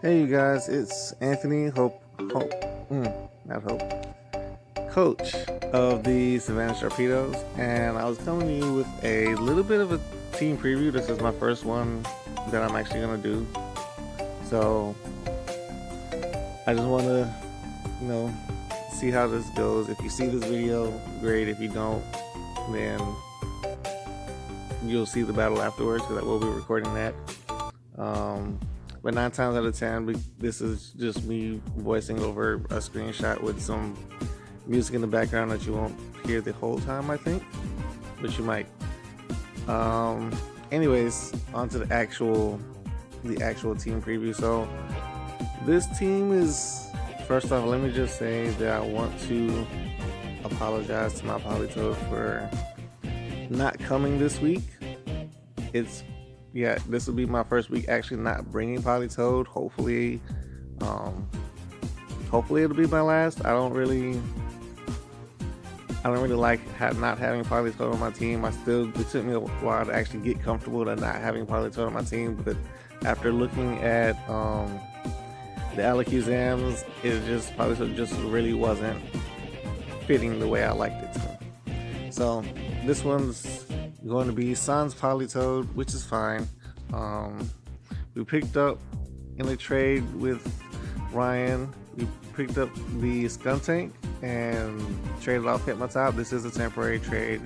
Hey you guys, it's Anthony not Hope, coach of the Savannah Sharpedos, and I was coming to you with a little bit of a team preview. This is my first one that I'm actually gonna do, so I just want to, you know, see how this goes. If you see this video, great. If you don't, then you'll see the battle afterwards because I will be recording that. But 9 times out of 10, this is just me voicing over a screenshot with some music in the background that you won't hear the whole time, I think, but you might. Anyways, on to the actual team preview. So this team is, first off, let me just say that I want to apologize to my Polytoad for not coming this week. This will be my first week actually not bringing Polytoad. Hopefully it'll be my last. I don't really like not having Polytoad on my team. It took me a while to actually get comfortable to not having Polytoad on my team, but after looking at the AlaQZams, Polytoad just really wasn't fitting the way I liked it to. So this one's going to be Sans Polytoad, which is fine. We picked up in a trade with Ryan. We picked up the Skuntank and traded off Hitmontop. This is a temporary trade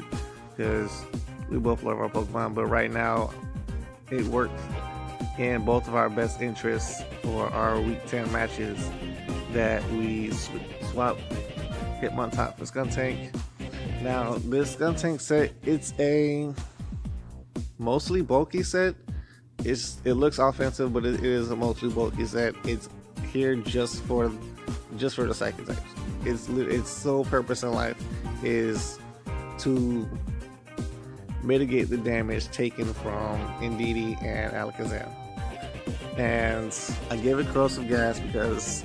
because we both love our Pokemon, but right now it worked in both of our best interests for our Week 10 matches that we swap Hitmontop for Skuntank. Now, this Skuntank set, it's a mostly bulky set. It looks offensive, but it is a mostly bulky set. It's here just for the psychic types. Its sole purpose in life is to mitigate the damage taken from Indeedee and AlaQZam. And I gave it Corrosive Gas because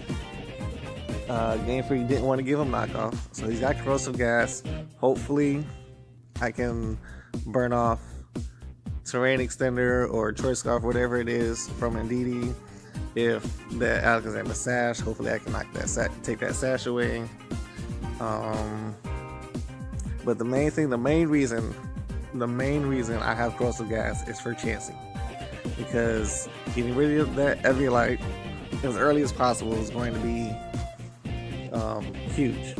Game Freak didn't want to give him knockoff, so he's got Corrosive Gas. Hopefully I can burn off Terrain Extender or Choice Scarf, whatever it is from Indeedee. If the AlaQZam is Sash, hopefully I can take that Sash away. But the main reason I have Corrosive Gas is for Chansey, because getting rid of that Eviolite as early as possible is going to be huge.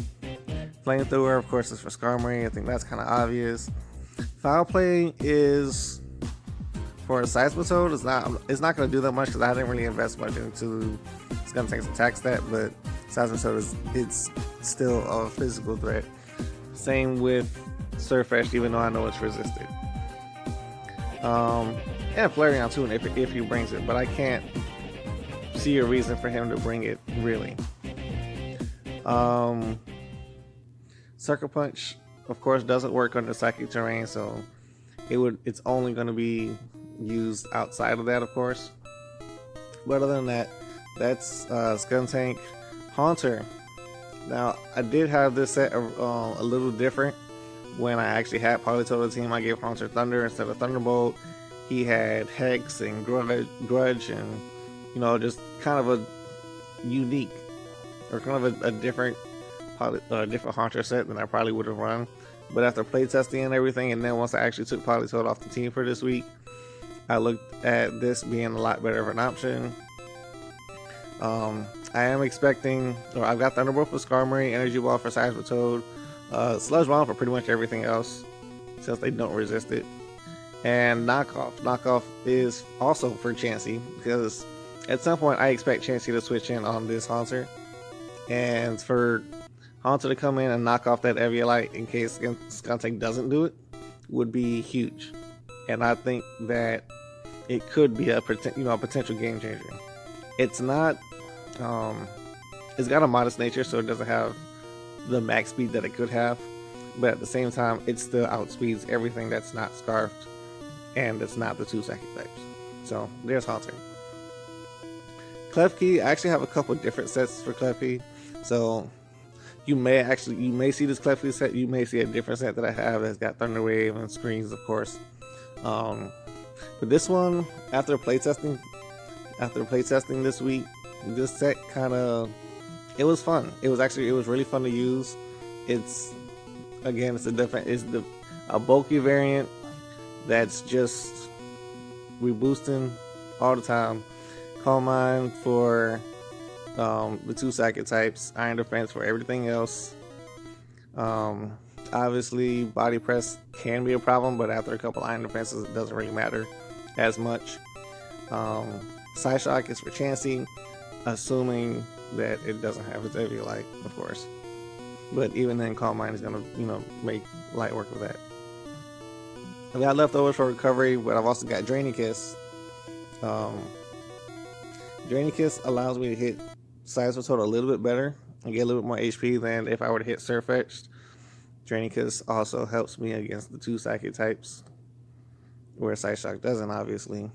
Flamethrower, of course, is for Skarmory. I think that's kind of obvious. Foul Play is for Seismitoad. It's not going to do that much because I didn't really invest much into Skuntank's attack stat, but Seismitoad it's still a physical threat. Same with Surfetch, even though I know it's resisted. And Flareon too, if he brings it, but I can't see a reason for him to bring it, really. Sucker Punch, of course, doesn't work under Psychic Terrain, so it's only going to be used outside of that, of course. But other than that, that's Skuntank. Haunter. Now, I did have this set a little different. When I actually had Polytoad on the team, I gave Haunter Thunder instead of Thunderbolt. He had Hex and Grudge and, just kind of a unique, or kind of a different Haunter set than I probably would have run. But after playtesting and everything, and then once I actually took Polytoad off the team for this week, I looked at this being a lot better of an option. I am expecting, or I've got Thunderbolt for Skarmory, Energy Ball for Seismitoad, Sludge Bomb for pretty much everything else, since they don't resist it. And Knockoff. Knockoff is also for Chansey, because at some point I expect Chansey to switch in on this Haunter. And for Haunter to come in and knock off that Eviolite in case Skuntank doesn't do it would be huge. And I think that it could be a potential game changer. It's not, it's got a modest nature, so it doesn't have the max speed that it could have, but at the same time it still outspeeds everything that's not Scarfed and it's not the 2 psychic types. So there's Haunter. Klefki, I actually have a couple different sets for Klefki, so you may see this Klefki set, you may see a different set that I have that's got Thunder Wave and Screens, of course. But this one, after playtesting this week, this set kind of, it was fun. It was really fun to use. It's again, it's a bulky variant that's just reboosting all the time. Calm Mind for the 2 psychic types, Iron Defense for everything else. Obviously, body press can be a problem, but after a couple Iron Defenses, it doesn't really matter as much. Side Shock is for Chansey, assuming that it doesn't have its heavy light, of course. But even then, Calm Mind is gonna, make light work with that. I got leftovers for recovery, but I've also got Draining Kiss. Draining Kiss allows me to hit Size of Total a little bit better and get a little bit more HP than if I were to hit Surf Etched. Draining Kiss also helps me against the 2 psychic types, where Side Shock doesn't, obviously.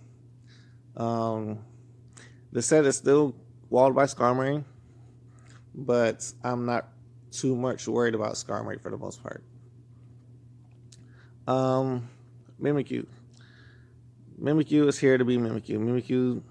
The set is still walled by Skarmory, but I'm not too much worried about Skarmory for the most part. Mimikyu. Mimikyu is here to be Mimikyu. Mimikyu.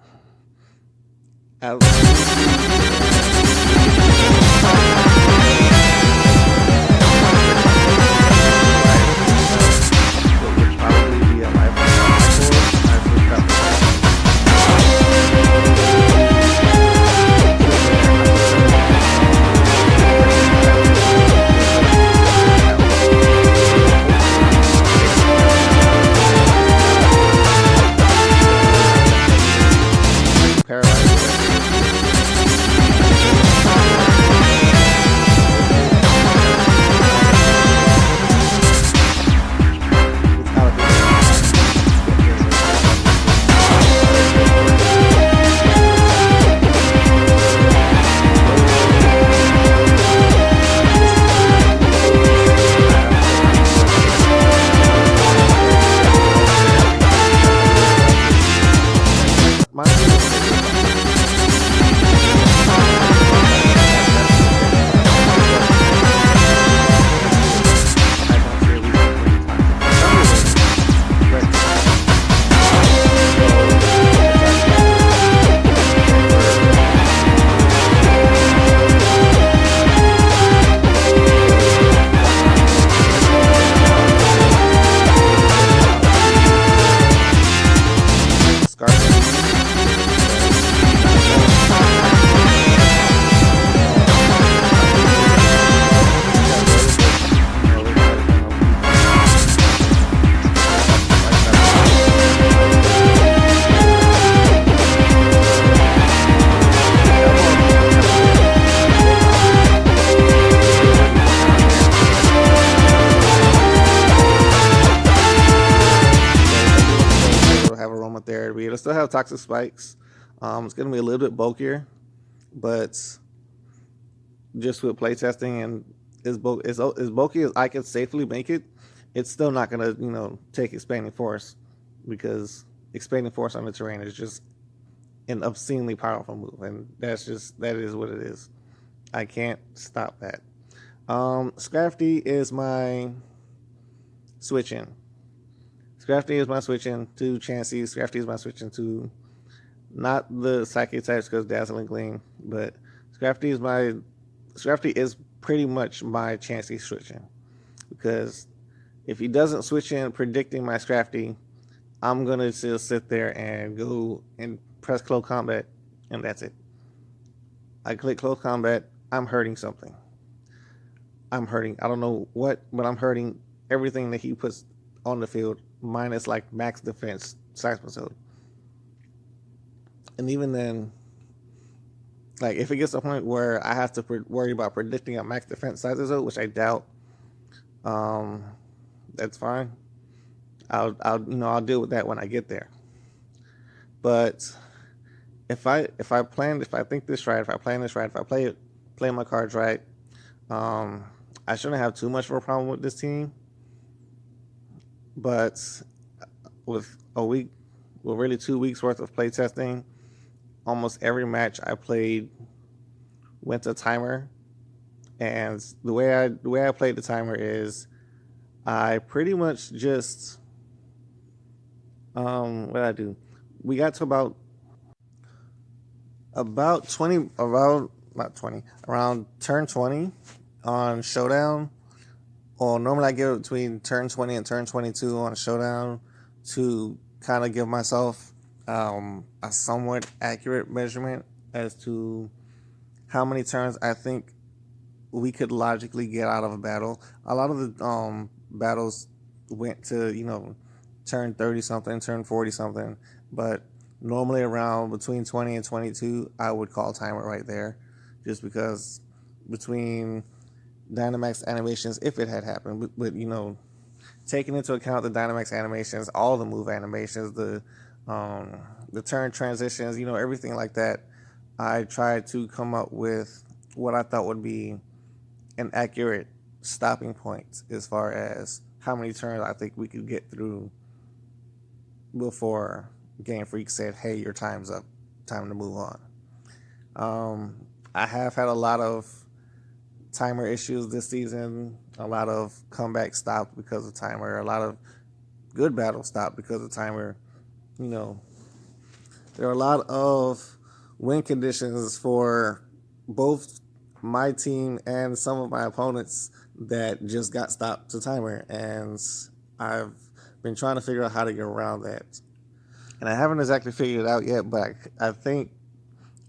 Aromatherapy. It'll still have Toxic Spikes. It's going to be a little bit bulkier, but just with playtesting and as bulky as I can safely make it, it's still not going to, take Expanding Force, because Expanding Force on the terrain is just an obscenely powerful move, and that is what it is. I can't stop that. Scrafty is my switch in. Scrafty is my switch in to Chansey. Scrafty is my switch in to not the Psychic types because Dazzling Gleam, but Scrafty is pretty much my Chansey switch in, because if he doesn't switch in predicting my Scrafty, I'm gonna just sit there and go and press Close Combat, and that's it. I click Close Combat, I'm hurting something. I'm hurting. I don't know what, but I'm hurting everything that he puts on the field, minus like max defense Seismitoad. And even then, like if it gets to a point where I have to worry about predicting a max defense Seismitoad, which I doubt, that's fine. I'll deal with that when I get there. But if I think this right, if I plan this right, if I play my cards right, I shouldn't have too much of a problem with this team. But with a week, well, really 2 weeks worth of play testing, almost every match I played went to timer, and the way I played the timer is I pretty much just what did I do? We got to about about 20, around not 20, around turn 20 on Showdown. Or normally I give it between turn 20 and turn 22 on Showdown to kind of give myself a somewhat accurate measurement as to how many turns I think we could logically get out of a battle. A lot of the battles went to, turn 30 something, turn 40 something, but normally around between 20 and 22, I would call timer right there, just because between Dynamax animations, if it had happened, but taking into account the Dynamax animations, all the move animations, the turn transitions, everything like that, I tried to come up with what I thought would be an accurate stopping point as far as how many turns I think we could get through before Game Freak said, "Hey, your time's up, time to move on." I have had a lot of timer issues this season, a lot of comeback stopped because of timer, a lot of good battles stopped because of timer. There are a lot of win conditions for both my team and some of my opponents that just got stopped to timer, and I've been trying to figure out how to get around that. And I haven't exactly figured it out yet, but I think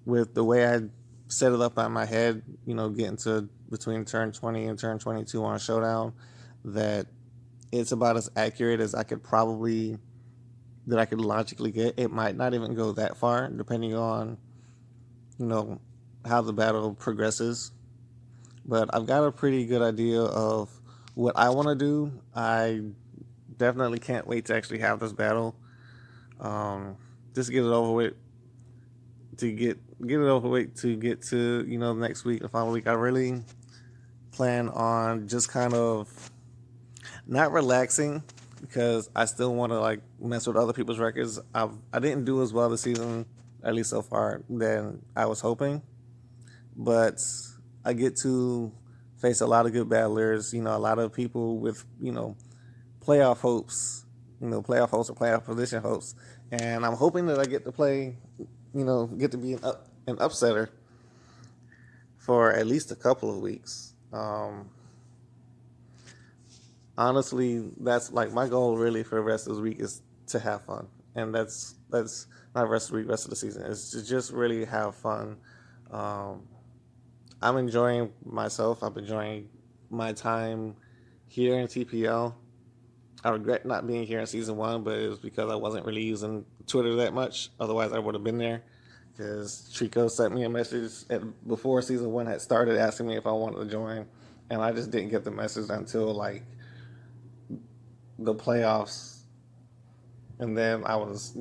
with the way I set it up on my head, getting to between turn 20 and turn 22 on Showdown, that it's about as accurate as I could logically get. It might not even go that far, depending on, how the battle progresses. But I've got a pretty good idea of what I want to do. I definitely can't wait to actually have this battle. Just get it over with. To get it over with to get to next week, the following week. I really plan on just kind of not relaxing, because I still want to like mess with other people's records. I didn't do as well this season, at least so far, than I was hoping, but I get to face a lot of good battlers. A lot of people with playoff hopes, playoff hopes or playoff position hopes, and I'm hoping that I get to play, get to be an upsetter for at least a couple of weeks. Honestly, that's like my goal really for the rest of the week is to have fun, and that's not rest of the week, rest of the season. It's to just really have fun. I'm enjoying myself. I'm enjoying my time here in TPL. I regret not being here in season one, but it was because I wasn't really using Twitter that much. Otherwise, I would have been there. Because Trico sent me a message before season one had started, asking me if I wanted to join, and I just didn't get the message until like the playoffs, and then I was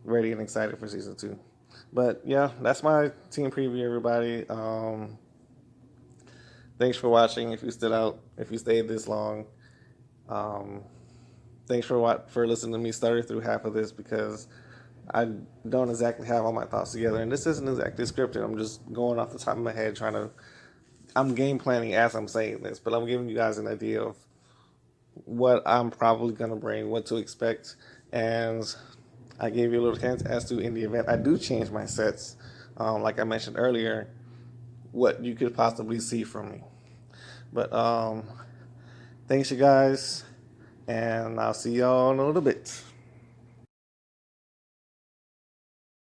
ready and excited for season two. But yeah, that's my team preview, everybody. Thanks for watching. If you stood out, if you stayed this long, thanks for listening to me stutter through half of this, because I don't exactly have all my thoughts together, and this isn't exactly scripted. I'm just going off the top of my head, I'm game planning as I'm saying this, but I'm giving you guys an idea of what I'm probably going to bring, what to expect, and I gave you a little hint as to, in the event I do change my sets, like I mentioned earlier, what you could possibly see from me. But thanks, you guys, and I'll see y'all in a little bit.